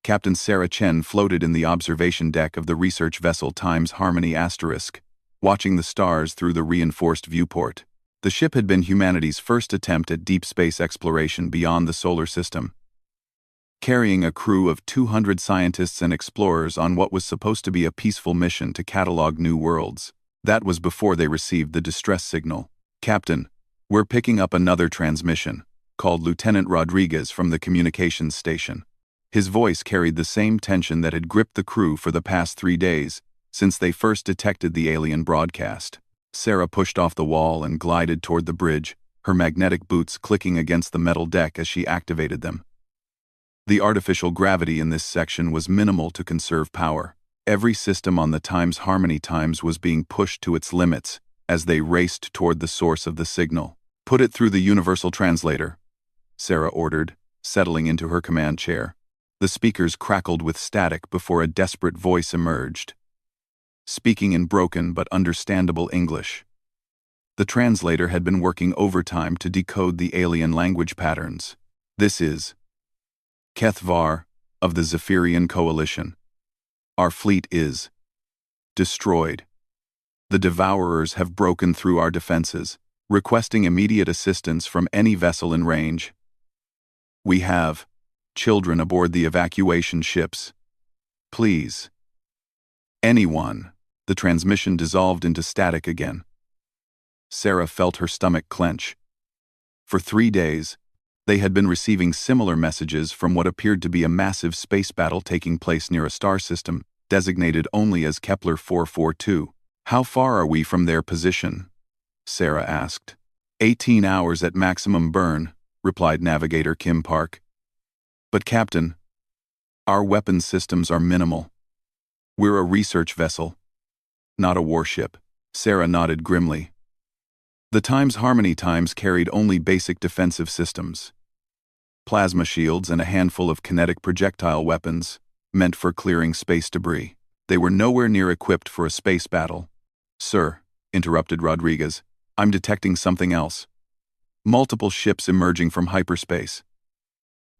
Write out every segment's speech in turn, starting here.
Captain Sarah Chen floated in the observation deck of the research vessel Times Harmony *, watching the stars through the reinforced viewport. The ship had been humanity's first attempt at deep space exploration beyond the solar system, carrying a crew of 200 scientists and explorers on what was supposed to be a peaceful mission to catalog new worlds. That was before they received the distress signal. "Captain, we're picking up another transmission," called Lieutenant Rodriguez from the communications station. His voice carried the same tension that had gripped the crew for the past 3 days, since they first detected the alien broadcast. Sarah pushed off the wall and glided toward the bridge, her magnetic boots clicking against the metal deck as she activated them. The artificial gravity in this section was minimal to conserve power. Every system on the Times Harmony Times was being pushed to its limits as they raced toward the source of the signal. "Put it through the universal translator," Sarah ordered, settling into her command chair. The speakers crackled with static before a desperate voice emerged, speaking in broken but understandable English. The translator had been working overtime to decode the alien language patterns. "This is Keth Var of the Zephyrian Coalition. Our fleet is destroyed. The Devourers have broken through our defenses, requesting immediate assistance from any vessel in range. We have children aboard the evacuation ships. Please. Anyone." The transmission dissolved into static again. Sarah felt her stomach clench. For 3 days, they had been receiving similar messages from what appeared to be a massive space battle taking place near a star system, designated only as Kepler 442. "How far are we from their position?" Sarah asked. 18 hours at maximum burn," replied Navigator Kim Park. "But Captain, our weapons systems are minimal. We're a research vessel, not a warship." Sarah nodded grimly. The Times Harmony Times carried only basic defensive systems. Plasma shields and a handful of kinetic projectile weapons, meant for clearing space debris. They were nowhere near equipped for a space battle. "Sir," interrupted Rodriguez, "I'm detecting something else. Multiple ships emerging from hyperspace.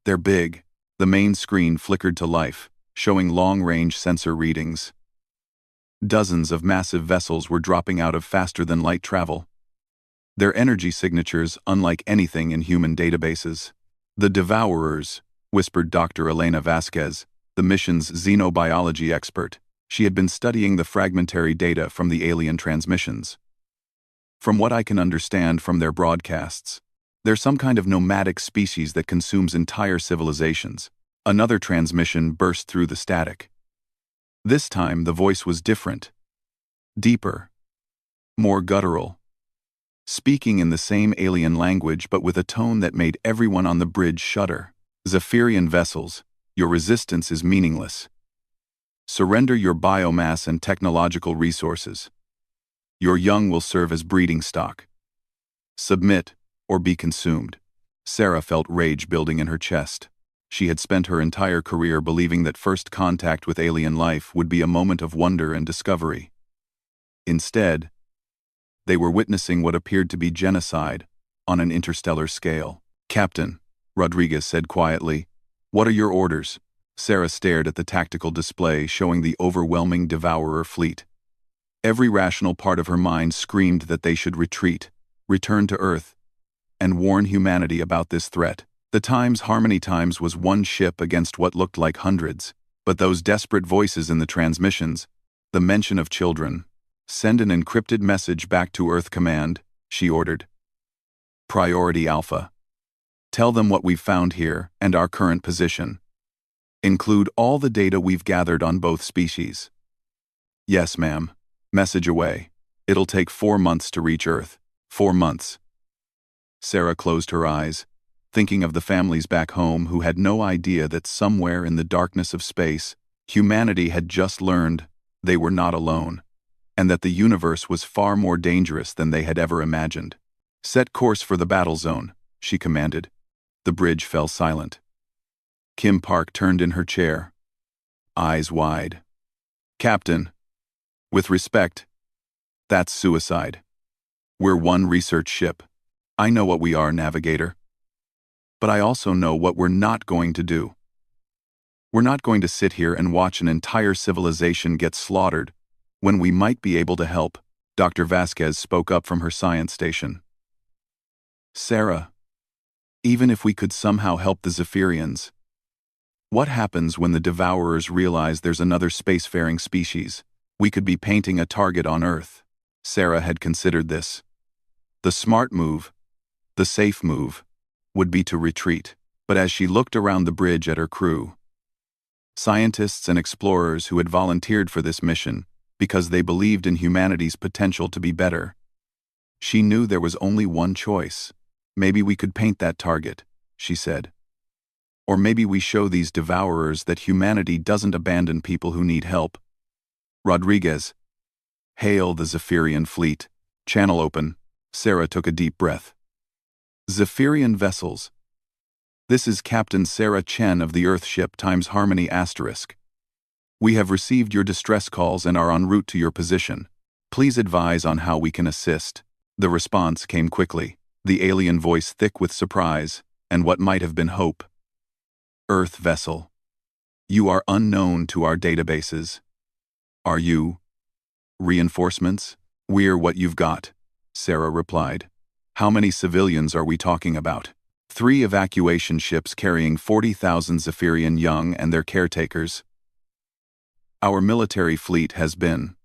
They're big." The main screen flickered to life, showing long-range sensor readings. Dozens of massive vessels were dropping out of faster-than-light travel, their energy signatures unlike anything in human databases. "The Devourers," whispered Dr. Elena Vasquez, the mission's xenobiology expert. She had been studying the fragmentary data from the alien transmissions. "From what I can understand from their broadcasts, they're some kind of nomadic species that consumes entire civilizations." Another transmission burst through the static. This time the voice was different, deeper, more guttural, speaking in the same alien language but with a tone that made everyone on the bridge shudder. "Zephyrian vessels, your resistance is meaningless. Surrender your biomass and technological resources. Your young will serve as breeding stock. Submit or be consumed." Sarah felt rage building in her chest. She had spent her entire career believing that first contact with alien life would be a moment of wonder and discovery. Instead, they were witnessing what appeared to be genocide on an interstellar scale. "Captain," Rodriguez said quietly, "what are your orders?" Sarah stared at the tactical display showing the overwhelming Devourer fleet. Every rational part of her mind screamed that they should retreat, return to Earth, and warn humanity about this threat. The Times Harmony Times was one ship against what looked like hundreds, but those desperate voices in the transmissions, the mention of children. "Send an encrypted message back to Earth Command," she ordered. "Priority Alpha. Tell them what we've found here and our current position. Include all the data we've gathered on both species." "Yes, ma'am. Message away. It'll take 4 months to reach Earth." 4 months. Sarah closed her eyes, thinking of the families back home who had no idea that somewhere in the darkness of space, humanity had just learned they were not alone, and that the universe was far more dangerous than they had ever imagined. "Set course for the battle zone," she commanded. The bridge fell silent. Kim Park turned in her chair, eyes wide. "Captain, with respect, that's suicide. We're one research ship. I know what we are, Navigator. But I also know what we're not going to do. We're not going to sit here and watch an entire civilization get slaughtered when we might be able to help, Dr. Vasquez spoke up from her science station. Sarah, even if we could somehow help the Zephyrians, what happens when the Devourers realize there's another spacefaring species? We could be painting a target on Earth. Sarah had considered this. The smart move, the safe move, would be to retreat. But as she looked around the bridge at her crew, scientists and explorers who had volunteered for this mission because they believed in humanity's potential to be better, she knew there was only one choice. Maybe we could paint that target, she said. Or maybe we show these Devourers that humanity doesn't abandon people who need help. Rodriguez. Hail the Zephyrian fleet. Channel open. Sarah took a deep breath. Zephyrian vessels. This is Captain Sarah Chen of the Earthship × Harmony *. We have received your distress calls and are en route to your position. Please advise on how we can assist. The response came quickly, the alien voice thick with surprise and what might have been hope. Earth vessel. You are unknown to our databases. Are you? Reinforcements? We're what you've got, Sarah replied. How many civilians are we talking about? 3 evacuation ships carrying 40,000 Zephyrian young and their caretakers. Our military fleet has been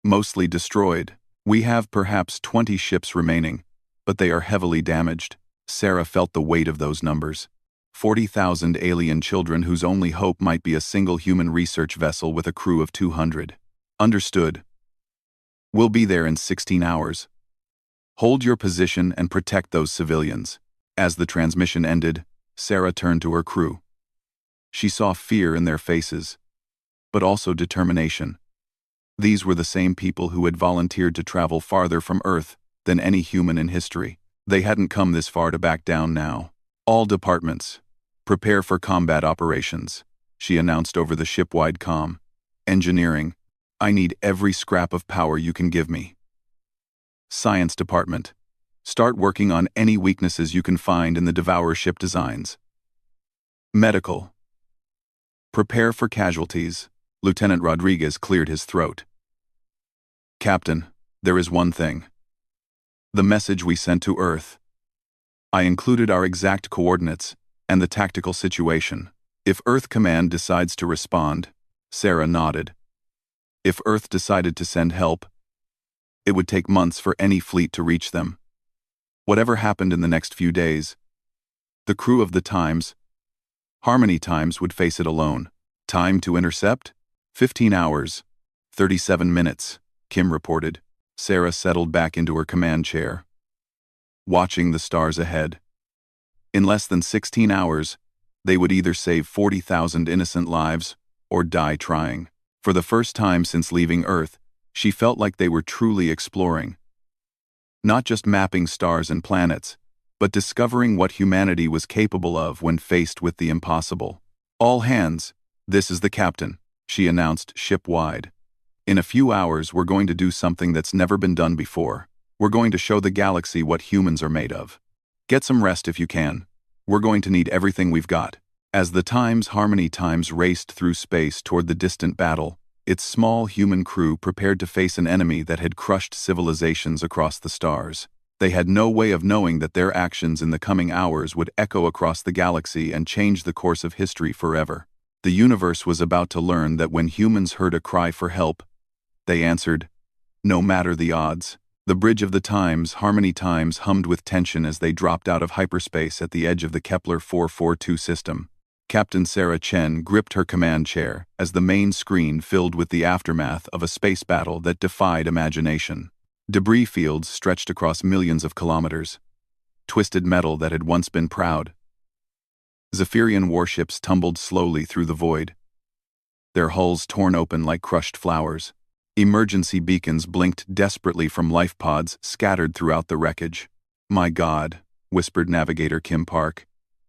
mostly destroyed. We have perhaps 20 ships remaining, but they are heavily damaged. Sarah felt the weight of those numbers. 40,000 alien children whose only hope might be a single human research vessel with a crew of 200. Understood. We'll be there in 16 hours. Hold your position and protect those civilians. As the transmission ended, Sarah turned to her crew. She saw fear in their faces, but also determination. These were the same people who had volunteered to travel farther from Earth than any human in history. They hadn't come this far to back down now. All departments, prepare for combat operations, she announced over the ship-wide comm. Engineering, I need every scrap of power you can give me. Science department, start working on any weaknesses you can find in the Devourer ship designs. Medical, prepare for casualties. Lieutenant Rodriguez cleared his throat. Captain, there is one thing. The message we sent to Earth. I included our exact coordinates and the tactical situation. If Earth Command decides to respond, Sarah nodded. If Earth decided to send help, it would take months for any fleet to reach them. Whatever happened in the next few days, the crew of the Times, Harmony Times, would face it alone. Time to intercept? 15 hours, 37 minutes, Kim reported. Sarah settled back into her command chair, watching the stars ahead. In less than 16 hours, they would either save 40,000 innocent lives or die trying. For the first time since leaving Earth, she felt like they were truly exploring. Not just mapping stars and planets, but discovering what humanity was capable of when faced with the impossible. All hands, this is the captain, she announced ship-wide. In a few hours, we're going to do something that's never been done before. We're going to show the galaxy what humans are made of. Get some rest if you can. We're going to need everything we've got. As the Harmony Times raced through space toward the distant battle, its small human crew prepared to face an enemy that had crushed civilizations across the stars. They had no way of knowing that their actions in the coming hours would echo across the galaxy and change the course of history forever. The universe was about to learn that when humans heard a cry for help, they answered, no matter the odds. The bridge of the Harmony Times hummed with tension as they dropped out of hyperspace at the edge of the Kepler 442 system. Captain Sarah Chen gripped her command chair as the main screen filled with the aftermath of a space battle that defied imagination. Debris fields stretched across millions of kilometers. Twisted metal that had once been proud. Zephyrian warships tumbled slowly through the void, their hulls torn open like crushed flowers. Emergency beacons blinked desperately from life pods scattered throughout the wreckage. My God, whispered Navigator Kim Park.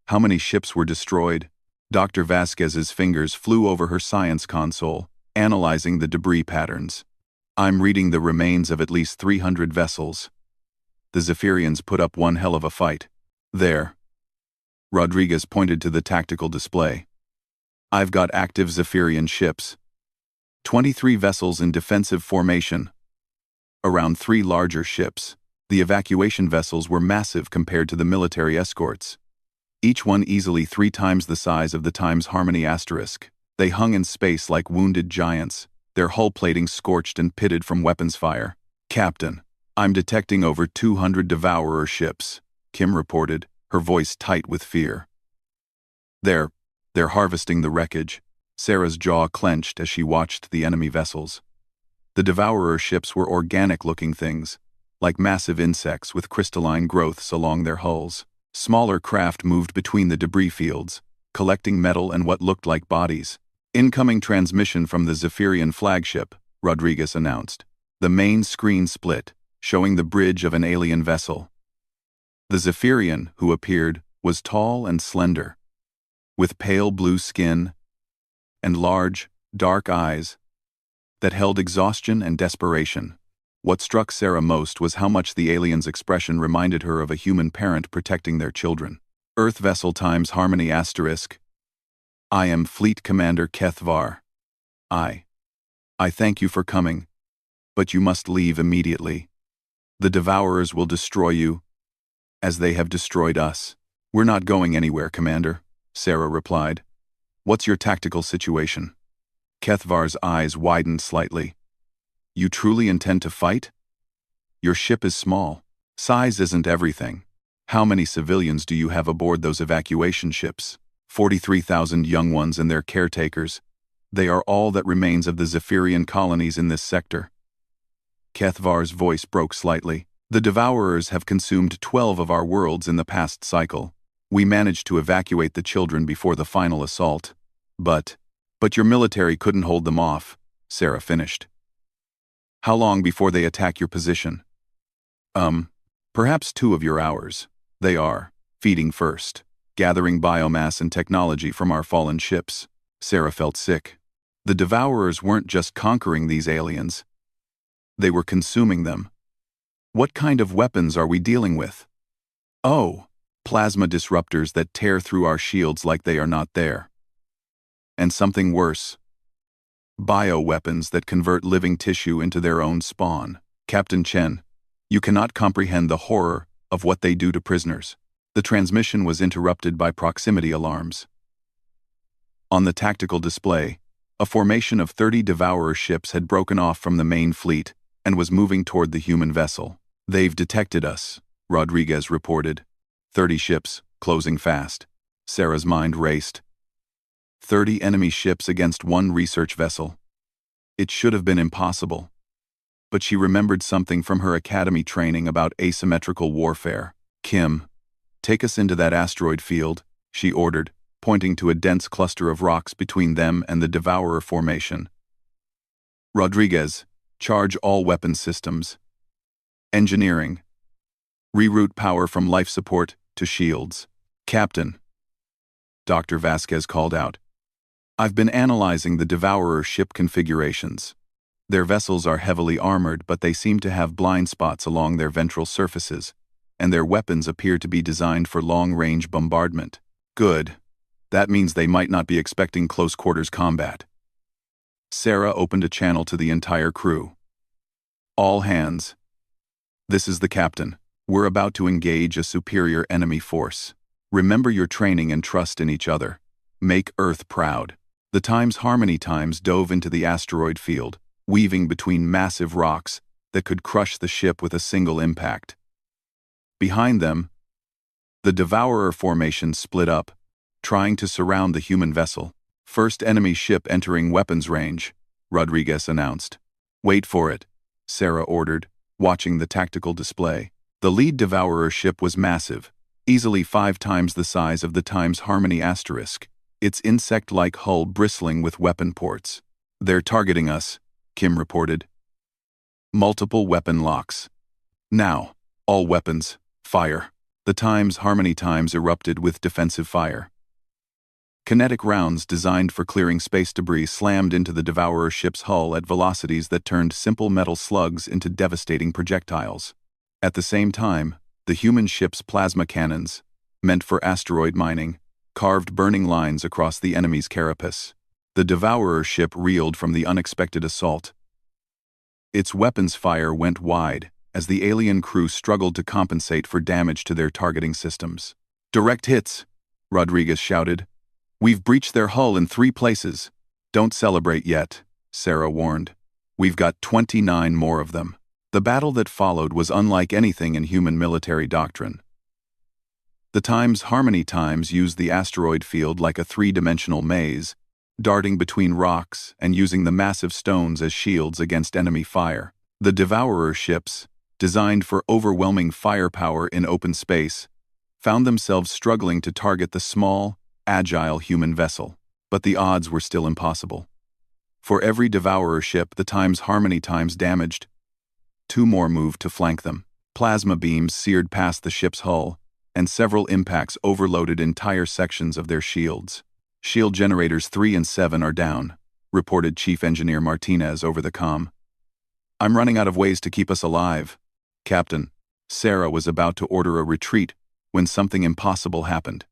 How many ships were destroyed? Dr. Vasquez's fingers flew over her science console, analyzing the debris patterns. I'm reading the remains of at least 300 vessels. The Zephyrians put up one hell of a fight. There. Rodriguez pointed to the tactical display. I've got active Zephyrian ships. 23 vessels in defensive formation. Around 3 larger ships. The evacuation vessels were massive compared to the military escorts. Each one easily 3 times the size of the Times Harmony asterisk. They hung in space like wounded giants, their hull plating scorched and pitted from weapons fire. "Captain, I'm detecting over 200 Devourer ships," Kim reported, her voice tight with fear. They're harvesting the wreckage." Sarah's jaw clenched as she watched the enemy vessels. The Devourer ships were organic-looking things, like massive insects with crystalline growths along their hulls. Smaller craft moved between the debris fields, collecting metal and what looked like bodies. "Incoming transmission from the Zephyrian flagship," Rodriguez announced. The main screen split, showing the bridge of an alien vessel. The Zephyrian, who appeared, was tall and slender, with pale blue skin and large, dark eyes that held exhaustion and desperation. What struck Sarah most was how much the alien's expression reminded her of a human parent protecting their children. "Earth Vessel Times Harmony asterisk. I am Fleet Commander Kethvar. I thank you for coming, but you must leave immediately. The Devourers will destroy you, as they have destroyed us." "We're not going anywhere, Commander," Sarah replied. "What's your tactical situation?" Kethvar's eyes widened slightly. "You truly intend to fight? Your ship is small. Size isn't everything. How many civilians do you have aboard those evacuation ships?" 43,000 young ones and their caretakers. They are all that remains of the Zephyrian colonies in this sector. Kethvar's voice broke slightly. "The Devourers have consumed 12 of our worlds in the past cycle. We managed to evacuate the children before the final assault. But your military couldn't hold them off," Sarah finished. "How long before they attack your position?" Perhaps 2 of your hours. They are feeding first, gathering biomass and technology from our fallen ships." Sarah felt sick. The Devourers weren't just conquering these aliens. They were consuming them. "What kind of weapons are we dealing with?" "Oh, plasma disruptors that tear through our shields like they are not there. And something worse. Bioweapons that convert living tissue into their own spawn. Captain Chen, you cannot comprehend the horror of what they do to prisoners." The transmission was interrupted by proximity alarms. On the tactical display, a formation of 30 Devourer ships had broken off from the main fleet and was moving toward the human vessel. "They've detected us," Rodriguez reported. 30 ships, closing fast. Sarah's mind raced. 30 enemy ships against 1 research vessel. It should have been impossible. But she remembered something from her academy training about asymmetrical warfare. "Kim, take us into that asteroid field," she ordered, pointing to a dense cluster of rocks between them and the Devourer formation. "Rodriguez, charge all weapon systems. Engineering. Reroute power from life support to shields." "Captain," Dr. Vasquez called out, "I've been analyzing the Devourer ship configurations. Their vessels are heavily armored, but they seem to have blind spots along their ventral surfaces, and their weapons appear to be designed for long-range bombardment." "Good. That means they might not be expecting close-quarters combat." Sarah opened a channel to the entire crew. "All hands. This is the captain. We're about to engage a superior enemy force. Remember your training and trust in each other. Make Earth proud." The Times Harmony Times dove into the asteroid field, weaving between massive rocks that could crush the ship with a single impact. Behind them, the Devourer formation split up, trying to surround the human vessel. "First enemy ship entering weapons range," Rodriguez announced. "Wait for it," Sarah ordered, watching the tactical display. The lead Devourer ship was massive, easily 5 times the size of the Times Harmony asterisk, its insect-like hull bristling with weapon ports. "They're targeting us," Kim reported. "Multiple weapon locks. Now, all weapons, fire." The Times Harmony Times erupted with defensive fire. Kinetic rounds designed for clearing space debris slammed into the Devourer ship's hull at velocities that turned simple metal slugs into devastating projectiles. At the same time, the human ship's plasma cannons, meant for asteroid mining, carved burning lines across the enemy's carapace. The Devourer ship reeled from the unexpected assault. Its weapons fire went wide as the alien crew struggled to compensate for damage to their targeting systems. "Direct hits," Rodriguez shouted. "We've breached their hull in 3 places." "Don't celebrate yet," Sarah warned. "We've got 29 more of them." The battle that followed was unlike anything in human military doctrine. The Harmony Times used the asteroid field like a 3-dimensional maze, darting between rocks and using the massive stones as shields against enemy fire. The Devourer ships, designed for overwhelming firepower in open space, found themselves struggling to target the small, agile human vessel. But the odds were still impossible. For every Devourer ship the Harmony Times damaged, 2 more moved to flank them. Plasma beams seared past the ship's hull, and several impacts overloaded entire sections of their shields. "Shield generators 3 and 7 are down," reported Chief Engineer Martinez over the comm. "I'm running out of ways to keep us alive, Captain." Sarah was about to order a retreat when something impossible happened.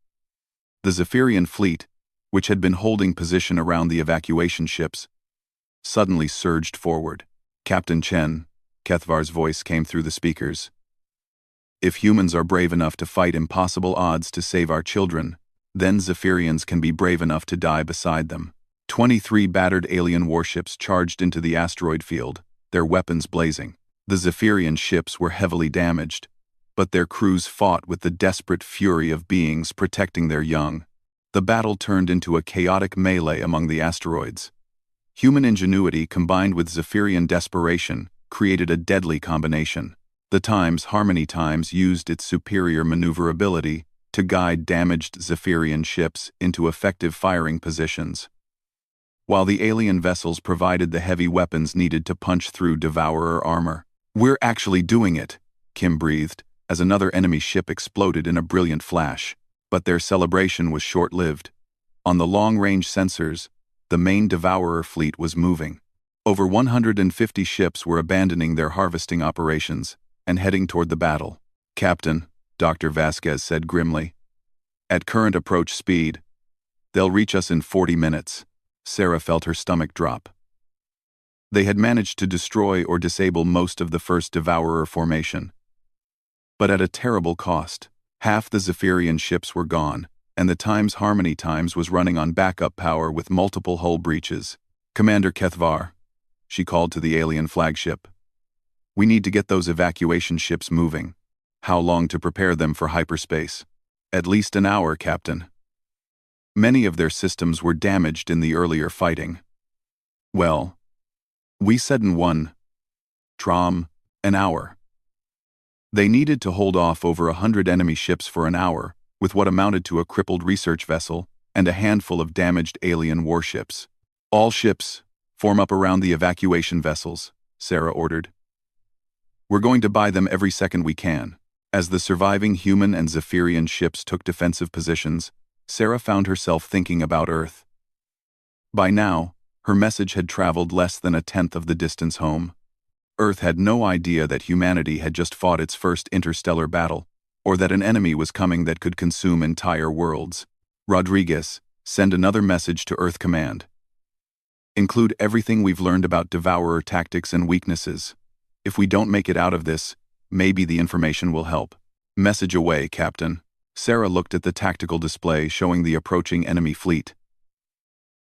The Zephyrian fleet, which had been holding position around the evacuation ships, suddenly surged forward. "Captain Chen," Kethvar's voice came through the speakers. "If humans are brave enough to fight impossible odds to save our children, then Zephyrians can be brave enough to die beside them." 23 battered alien warships charged into the asteroid field, their weapons blazing. The Zephyrian ships were heavily damaged, but their crews fought with the desperate fury of beings protecting their young. The battle turned into a chaotic melee among the asteroids. Human ingenuity combined with Zephyrian desperation created a deadly combination. The Harmony Times used its superior maneuverability to guide damaged Zephyrian ships into effective firing positions, while the alien vessels provided the heavy weapons needed to punch through Devourer armor. "We're actually doing it," Kim breathed, as another enemy ship exploded in a brilliant flash. But their celebration was short-lived. On the long-range sensors, the main Devourer fleet was moving. Over 150 ships were abandoning their harvesting operations and heading toward the battle. "Captain," Dr. Vasquez said grimly, "at current approach speed, they'll reach us in 40 minutes. Sarah felt her stomach drop. They had managed to destroy or disable most of the first Devourer formation, but at a terrible cost. Half the Zephyrian ships were gone, and the Harmony Times was running on backup power with multiple hull breaches. "Commander Kethvar," she called to the alien flagship, "we need to get those evacuation ships moving." "How long to prepare them for hyperspace?" "At least an hour, Captain. Many of their systems were damaged in the earlier fighting." "Well, we said in an hour." They needed to hold off over 100 enemy ships for an hour, with what amounted to a crippled research vessel and a handful of damaged alien warships. "All ships, form up around the evacuation vessels," Sarah ordered. "We're going to buy them every second we can." As the surviving human and Zephyrian ships took defensive positions, Sarah found herself thinking about Earth. By now, her message had traveled less than 1/10 of the distance home. Earth had no idea that humanity had just fought its first interstellar battle, or that an enemy was coming that could consume entire worlds. "Rodriguez, send another message to Earth Command. Include everything we've learned about Devourer tactics and weaknesses. If we don't make it out of this, maybe the information will help." "Message away, Captain." Sarah looked at the tactical display showing the approaching enemy fleet.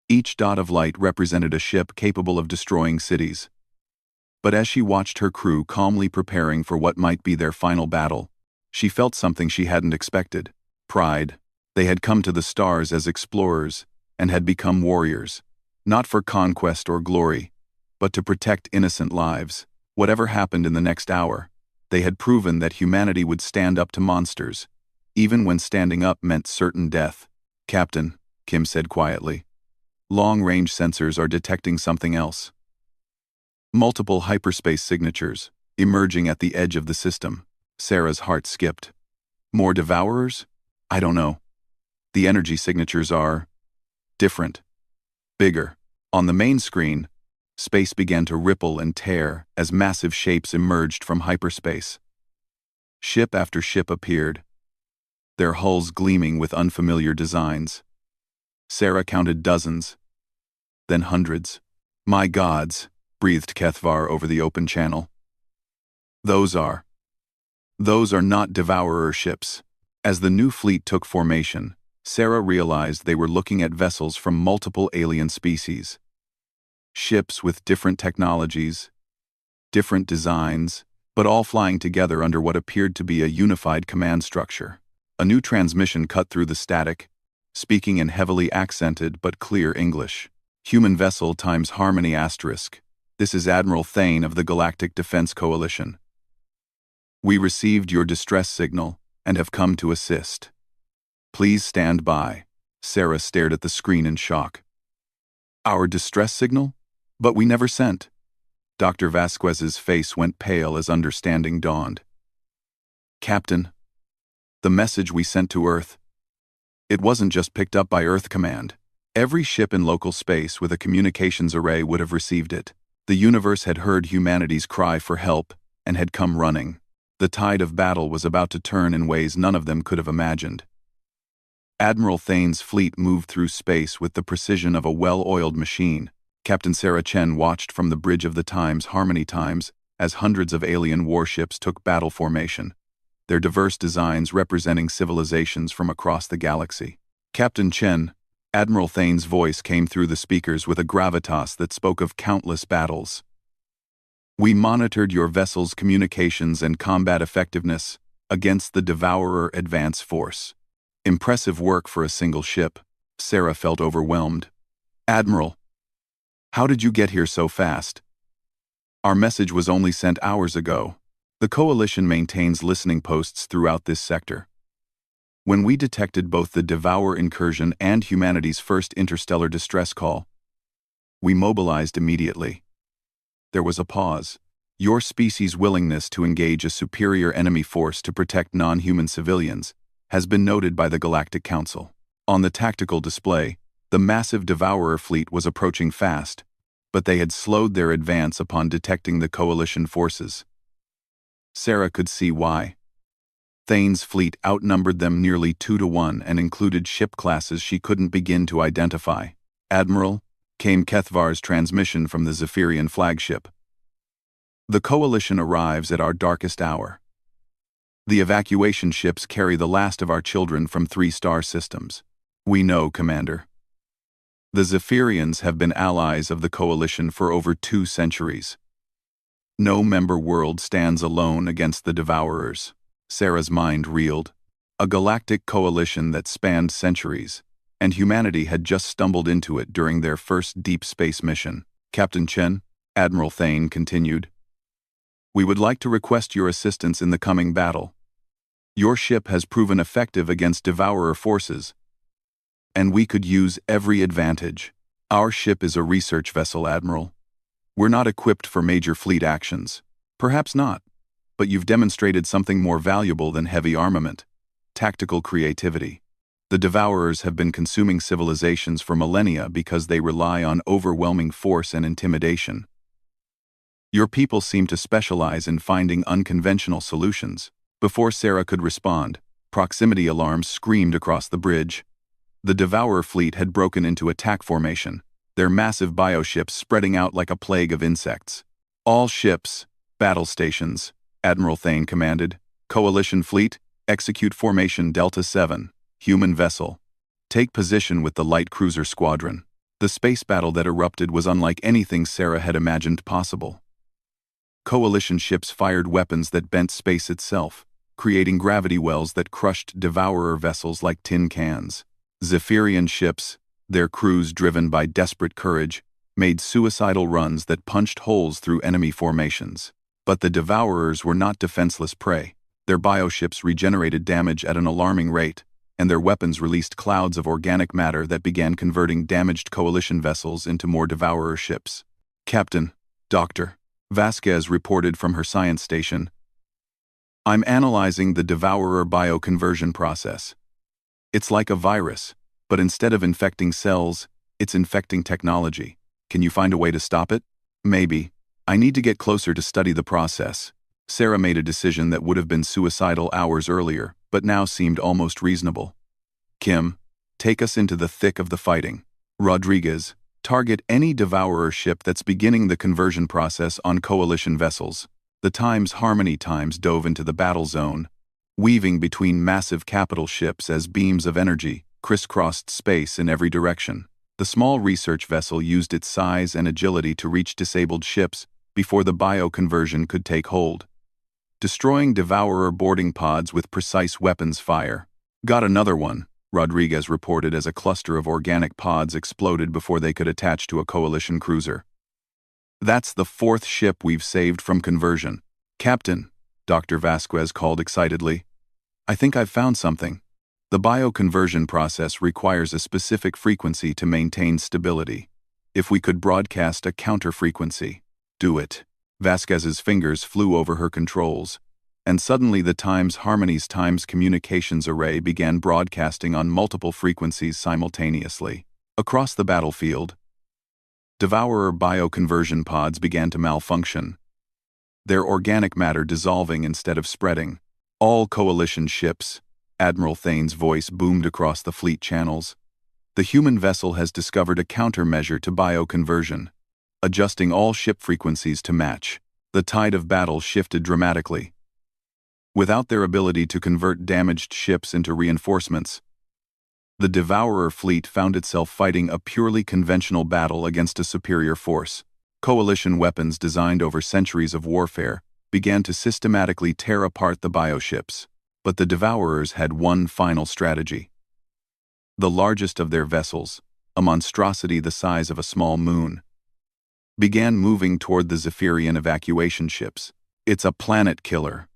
Each dot of light represented a ship capable of destroying cities. But as she watched her crew calmly preparing for what might be their final battle, she felt something she hadn't expected: pride. They had come to the stars as explorers and had become warriors, not for conquest or glory, but to protect innocent lives. Whatever happened in the next hour, they had proven that humanity would stand up to monsters, even when standing up meant certain death. "Captain," Kim said quietly, "long-range sensors are detecting something else. Multiple hyperspace signatures, emerging at the edge of the system." Sarah's heart skipped. "More Devourers? I don't know. The energy signatures are different. Bigger." On the main screen, space began to ripple and tear as massive shapes emerged from hyperspace. Ship after ship appeared, their hulls gleaming with unfamiliar designs. Sarah counted dozens, then hundreds. "My gods," breathed Kethvar over the open channel. Those are not devourer ships." As the new fleet took formation, Sarah realized they were looking at vessels from multiple alien species. Ships with different technologies, different designs, but all flying together under what appeared to be a unified command structure. A new transmission cut through the static, speaking in heavily accented but clear English. "Human vessel times Harmony asterisk. This is Admiral Thane of the Galactic Defense Coalition. We received your distress signal and have come to assist. Please stand by." Sarah stared at the screen in shock. "Our distress signal? But we never sent." Dr. Vasquez's face went pale as understanding dawned. "Captain, the message we sent to Earth. It wasn't just picked up by Earth Command. Every ship in local space with a communications array would have received it. The universe had heard humanity's cry for help and had come running. The tide of battle was about to turn in ways none of them could have imagined." Admiral Thane's fleet moved through space with the precision of a well-oiled machine. Captain Sarah Chen watched from the bridge of the Harmony Times, as hundreds of alien warships took battle formation, their diverse designs representing civilizations from across the galaxy. "Captain Chen," Admiral Thane's voice came through the speakers with a gravitas that spoke of countless battles. "We monitored your vessel's communications and combat effectiveness against the Devourer advance force. Impressive work for a single ship." Sarah felt overwhelmed. "Admiral, how did you get here so fast? Our message was only sent hours ago." The Coalition maintains listening posts throughout this sector. "When we detected both the Devourer incursion and humanity's first interstellar distress call, we mobilized immediately." There was a pause. "Your species' willingness to engage a superior enemy force to protect non-human civilians has been noted by the Galactic Council." On the tactical display, the massive Devourer fleet was approaching fast, but they had slowed their advance upon detecting the Coalition forces. Sarah could see why. Thane's fleet outnumbered them nearly 2-to-1 and included ship classes she couldn't begin to identify. "Admiral," came Kethvar's transmission from the Zephyrian flagship. "The Coalition arrives at our darkest hour. The evacuation ships carry the last of our children from 3-star systems." "We know, Commander. The Zephyrians have been allies of the Coalition for over 2 centuries. No member world stands alone against the Devourers." Sarah's mind reeled. A galactic coalition that spanned centuries, and humanity had just stumbled into it during their first deep space mission. "Captain Chen," Admiral Thane continued, "we would like to request your assistance in the coming battle. Your ship has proven effective against Devourer forces, and we could use every advantage. Our ship is a research vessel, Admiral. We're not equipped for major fleet actions." "Perhaps not, but you've demonstrated something more valuable than heavy armament: tactical creativity. The Devourers have been consuming civilizations for millennia because they rely on overwhelming force and intimidation. Your people seem to specialize in finding unconventional solutions." Before Sarah could respond, proximity alarms screamed across the bridge. The Devourer fleet had broken into attack formation, their massive bioships spreading out like a plague of insects. "All ships, battle stations," Admiral Thane commanded. "Coalition fleet, execute formation Delta 7, human vessel. Take position with the light cruiser squadron." The space battle that erupted was unlike anything Sarah had imagined possible. Coalition ships fired weapons that bent space itself, creating gravity wells that crushed Devourer vessels like tin cans. Zephyrian ships, their crews driven by desperate courage, made suicidal runs that punched holes through enemy formations. But the Devourers were not defenseless prey. Their bioships regenerated damage at an alarming rate, and their weapons released clouds of organic matter that began converting damaged Coalition vessels into more Devourer ships. "Captain, Dr. Vasquez reported from her science station. I'm analyzing the Devourer bioconversion process. It's like a virus, but instead of infecting cells, it's infecting technology. Can you find a way to stop it?" "Maybe. I need to get closer to study the process." Sarah made a decision that would have been suicidal hours earlier, but now seemed almost reasonable. Kim, take us into the thick of the fighting. Rodriguez, target any Devourer ship that's beginning the conversion process on Coalition vessels. The Times Harmony Times dove into the battle zone, weaving between massive capital ships as beams of energy crisscrossed space in every direction. The small research vessel used its size and agility to reach disabled ships before the bioconversion could take hold, destroying Devourer boarding pods with precise weapons fire. Got another one, Rodriguez reported as a cluster of organic pods exploded before they could attach to a Coalition cruiser. That's the fourth ship we've saved from conversion. Captain, Dr. Vasquez called excitedly. I think I've found something. The bioconversion process requires a specific frequency to maintain stability. If we could broadcast a counter-frequency. Do it. Vasquez's fingers flew over her controls, and suddenly the Times Harmony's Times communications array began broadcasting on multiple frequencies simultaneously. Across the battlefield, Devourer bioconversion pods began to malfunction, their organic matter dissolving instead of spreading. All Coalition ships, Admiral Thane's voice boomed across the fleet channels. The human vessel has discovered a countermeasure to bioconversion, adjusting all ship frequencies to match. The tide of battle shifted dramatically. Without their ability to convert damaged ships into reinforcements, the Devourer fleet found itself fighting a purely conventional battle against a superior force. Coalition weapons designed over centuries of warfare began to systematically tear apart the bioships, but the Devourers had one final strategy. The largest of their vessels, a monstrosity the size of a small moon, began moving toward the Zephyrian evacuation ships. It's a planet killer.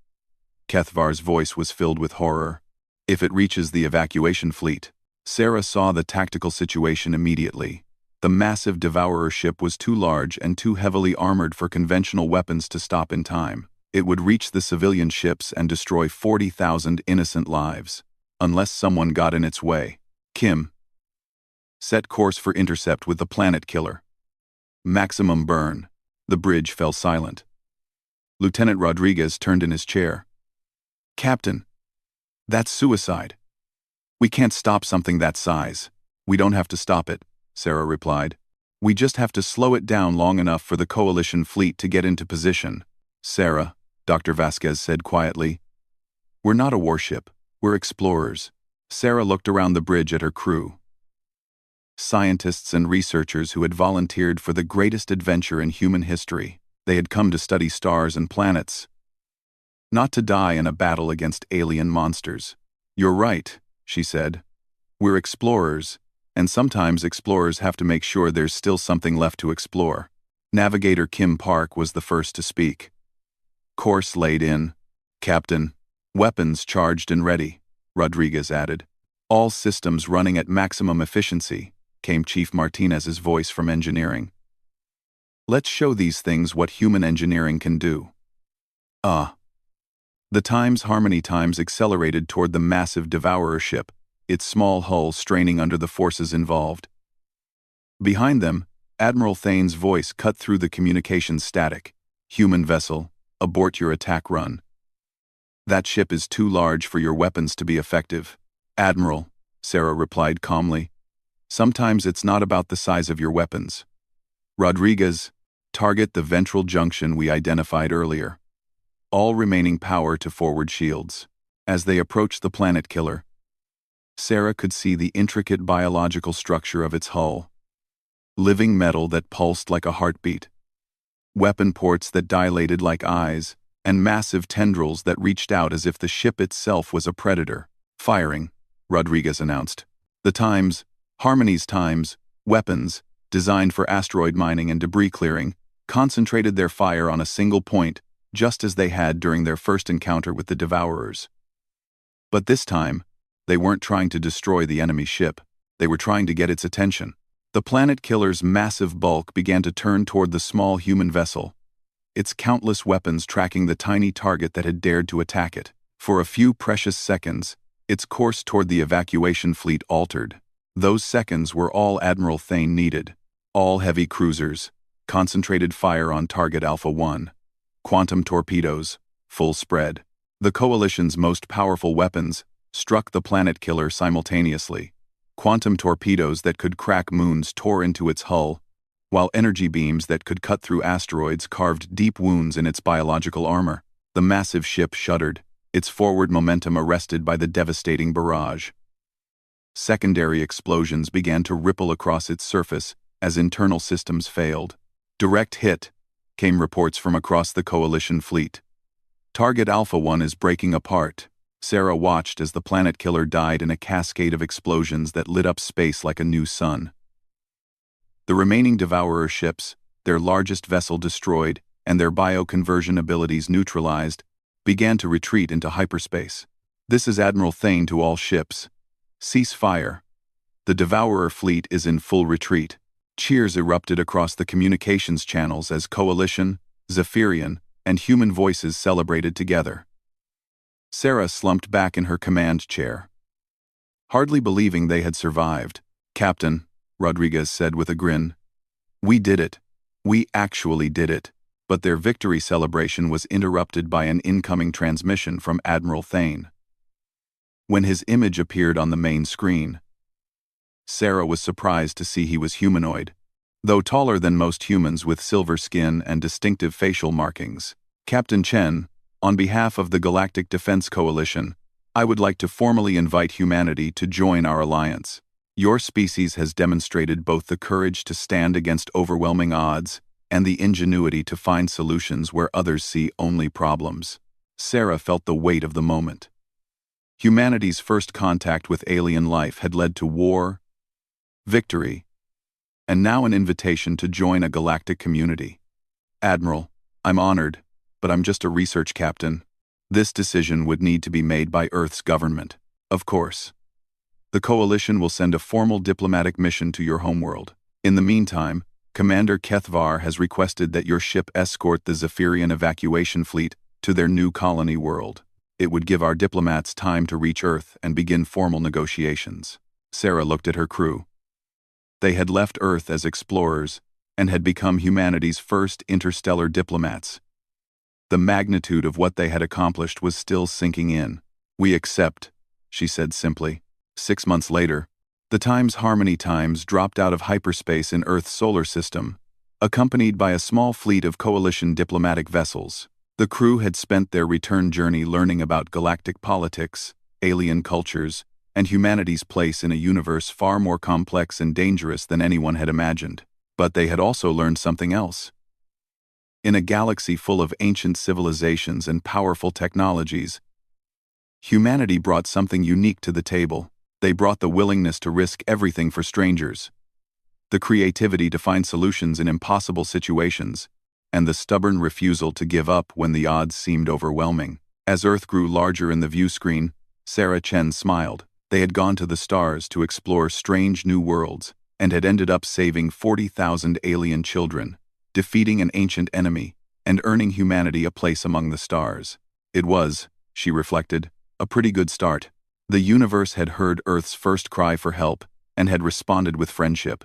Kethvar's voice was filled with horror. If it reaches the evacuation fleet, Sarah saw the tactical situation immediately. The massive Devourer ship was too large and too heavily armored for conventional weapons to stop in time. It would reach the civilian ships and destroy 40,000 innocent lives, unless someone got in its way. Kim, set course for intercept with the planet killer. Maximum burn. The bridge fell silent. Lieutenant Rodriguez turned in his chair. Captain, that's suicide. We can't stop something that size. We don't have to stop it, Sarah replied. We just have to slow it down long enough for the Coalition fleet to get into position. Sarah, Dr. Vasquez said quietly. We're not a warship. We're explorers. Sarah looked around the bridge at her crew. Scientists and researchers who had volunteered for the greatest adventure in human history. They had come to study stars and planets, not to die in a battle against alien monsters. You're right, she said. We're explorers, and sometimes explorers have to make sure there's still something left to explore. Navigator Kim Park was the first to speak. Course laid in, Captain. Weapons charged and ready, Rodriguez added. All systems running at maximum efficiency, came Chief Martinez's voice from engineering. Let's show these things what human engineering can do. The Times Harmony Times accelerated toward the massive Devourer ship, its small hull straining under the forces involved. Behind them, Admiral Thane's voice cut through the communications static. Human vessel, abort your attack run. That ship is too large for your weapons to be effective. Admiral, Sarah replied calmly. Sometimes it's not about the size of your weapons. Rodriguez, target the ventral junction we identified earlier. All remaining power to forward shields. As they approached the planet killer, Sarah could see the intricate biological structure of its hull. Living metal that pulsed like a heartbeat. Weapon ports that dilated like eyes, and massive tendrils that reached out as if the ship itself was a predator. Firing, Rodriguez announced. The Times, Harmony's Times, weapons, designed for asteroid mining and debris clearing, concentrated their fire on a single point, just as they had during their first encounter with the Devourers. But this time, they weren't trying to destroy the enemy ship. They were trying to get its attention. The planet killer's massive bulk began to turn toward the small human vessel, its countless weapons tracking the tiny target that had dared to attack it. For a few precious seconds, its course toward the evacuation fleet altered. Those seconds were all Admiral Thane needed. All heavy cruisers, concentrated fire on target Alpha 1. Quantum torpedoes, full spread. The Coalition's most powerful weapons struck the planet killer simultaneously. Quantum torpedoes that could crack moons tore into its hull, while energy beams that could cut through asteroids carved deep wounds in its biological armor. The massive ship shuddered, its forward momentum arrested by the devastating barrage. Secondary explosions began to ripple across its surface as internal systems failed. Direct hit, came reports from across the Coalition fleet. Target Alpha 1 is breaking apart. Sarah watched as the planet killer died in a cascade of explosions that lit up space like a new sun. The remaining Devourer ships, their largest vessel destroyed and their bioconversion abilities neutralized, began to retreat into hyperspace. This is Admiral Thane to all ships. Cease fire. The Devourer fleet is in full retreat. Cheers erupted across the communications channels as Coalition, Zephyrian, and human voices celebrated together. Sarah slumped back in her command chair. Hardly believing they had survived, "Captain," Rodriguez said with a grin. "We did it. We actually did it." But their victory celebration was interrupted by an incoming transmission from Admiral Thane. When his image appeared on the main screen, Sarah was surprised to see he was humanoid. Though taller than most humans with silver skin and distinctive facial markings. "Captain Chen, on behalf of the Galactic Defense Coalition, I would like to formally invite humanity to join our alliance. Your species has demonstrated both the courage to stand against overwhelming odds and the ingenuity to find solutions where others see only problems." Sarah felt the weight of the moment. Humanity's first contact with alien life had led to war, victory, and now an invitation to join a galactic community. "Admiral, I'm honored, but I'm just a research captain. This decision would need to be made by Earth's government. Of course. The Coalition will send a formal diplomatic mission to your homeworld. In the meantime, Commander Kethvar has requested that your ship escort the Zephyrian evacuation fleet to their new colony world. It would give our diplomats time to reach Earth and begin formal negotiations." Sarah looked at her crew. They had left Earth as explorers and had become humanity's first interstellar diplomats. The magnitude of what they had accomplished was still sinking in. "We accept," she said simply. 6 months later, the Times Harmony Times dropped out of hyperspace in Earth's solar system, accompanied by a small fleet of Coalition diplomatic vessels. The crew had spent their return journey learning about galactic politics, alien cultures, and humanity's place in a universe far more complex and dangerous than anyone had imagined. But they had also learned something else. In a galaxy full of ancient civilizations and powerful technologies, humanity brought something unique to the table. They brought the willingness to risk everything for strangers, the creativity to find solutions in impossible situations, and the stubborn refusal to give up when the odds seemed overwhelming. As Earth grew larger in the view screen, Sarah Chen smiled. They had gone to the stars to explore strange new worlds, and had ended up saving 40,000 alien children, defeating an ancient enemy, and earning humanity a place among the stars. It was, she reflected, a pretty good start. The universe had heard Earth's first cry for help, and had responded with friendship.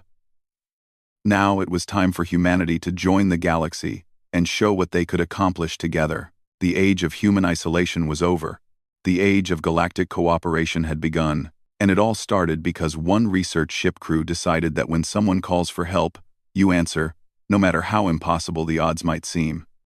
Now it was time for humanity to join the galaxy and show what they could accomplish together. The age of human isolation was over. The age of galactic cooperation had begun, and it all started because one research ship crew decided that when someone calls for help, you answer, no matter how impossible the odds might seem.